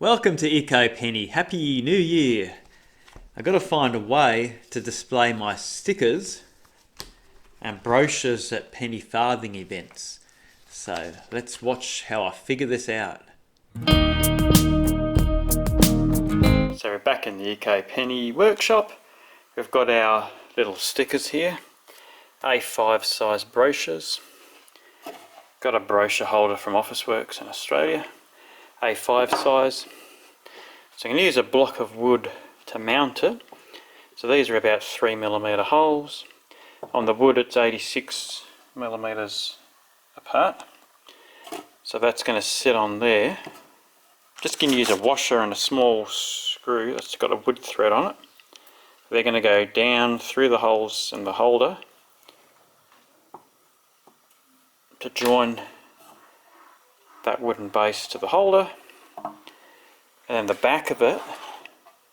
Welcome to ecopenny. Happy New Year. I've got to find a way to display my stickers and brochures at penny farthing events. So let's watch how I figure this out. So we're back in the ecopenny workshop. We've got our little stickers here, A5 size brochures. Got a brochure holder from Officeworks in Australia, A5 size. So I'm going to use a block of wood to mount it. So these are about 3mm holes. On the wood it's 86mm apart. So that's going to sit on there. Just going to use a washer and a small screw that's got a wood thread on it. They're going to go down through the holes in the holder to join that wooden base to the holder, and then the back of it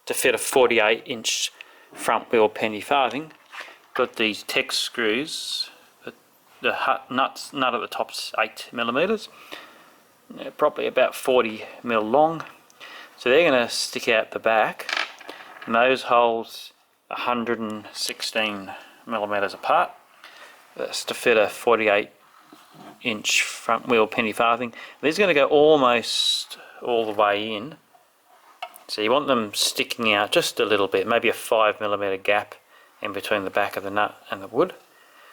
to fit a 48-inch front wheel penny farthing. Got these Tex screws. The nut at the top's 8mm. They're probably about 40mm long. So they're going to stick out the back, and those holes 116mm apart. That's to fit a 48-inch front wheel penny farthing. These are going to go almost all the way in. So you want them sticking out just a little bit, maybe a 5mm gap in between the back of the nut and the wood.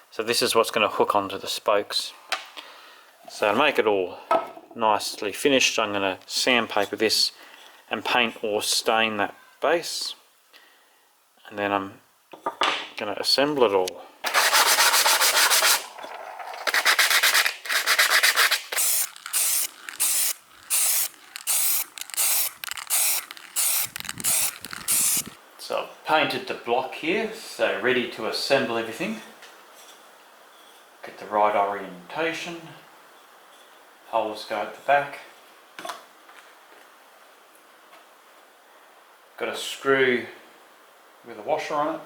So this is what's going to hook onto the spokes. So to make it all nicely finished, I'm going to sandpaper this and paint or stain that base. And then I'm going to assemble it all. So I've painted the block here, so ready to assemble everything. Get the right orientation. Holes go at the back. Got a screw with a washer on it.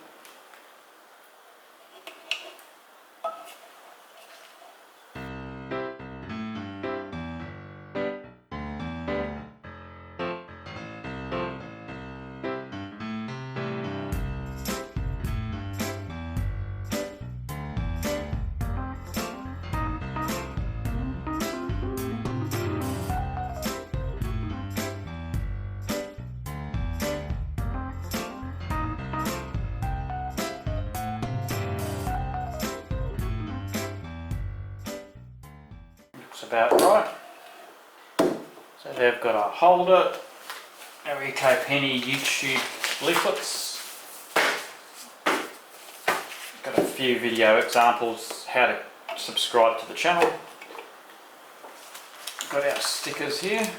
About right. So they've got a holder, our ecopenny YouTube leaflets. Got a few video examples how to subscribe to the channel. Got our stickers here.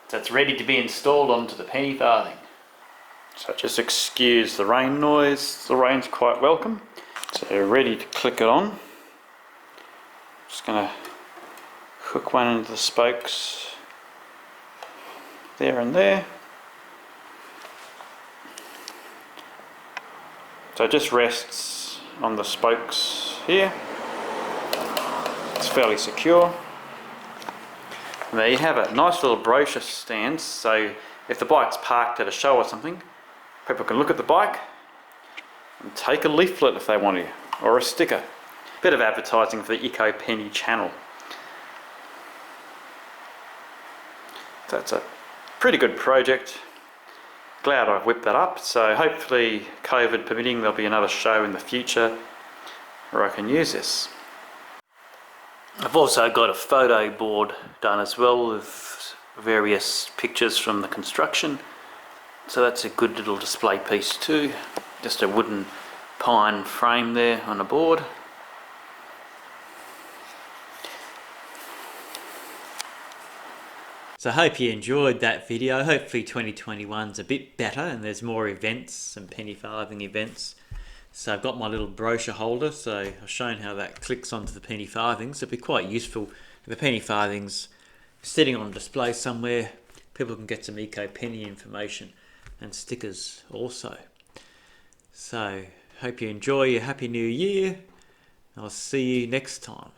So it's ready to be installed onto the penny farthing. So just excuse the rain noise, the rain's quite welcome. So you're ready to click it on. Just going to hook one into the spokes there and there. So it just rests on the spokes here. It's fairly secure. And there you have it, nice little brochure stand, so if the bike's parked at a show or something, people can look at the bike and take a leaflet if they want to, or a sticker. Bit of advertising for the ecopenny channel. So it's a pretty good project. Glad I've whipped that up, so hopefully COVID permitting there'll be another show in the future where I can use this. I've also got a photo board done as well with various pictures from the construction. So that's a good little display piece too. Just a wooden pine frame there on a board. So I hope you enjoyed that video. Hopefully 2021's a bit better and there's more events, some penny farthing events. So I've got my little brochure holder, so I've shown how that clicks onto the penny farthings. So it'll be quite useful if the penny farthings sitting on display somewhere. People can get some ecopenny information and stickers also. So hope you enjoy your Happy New Year. I'll see you next time.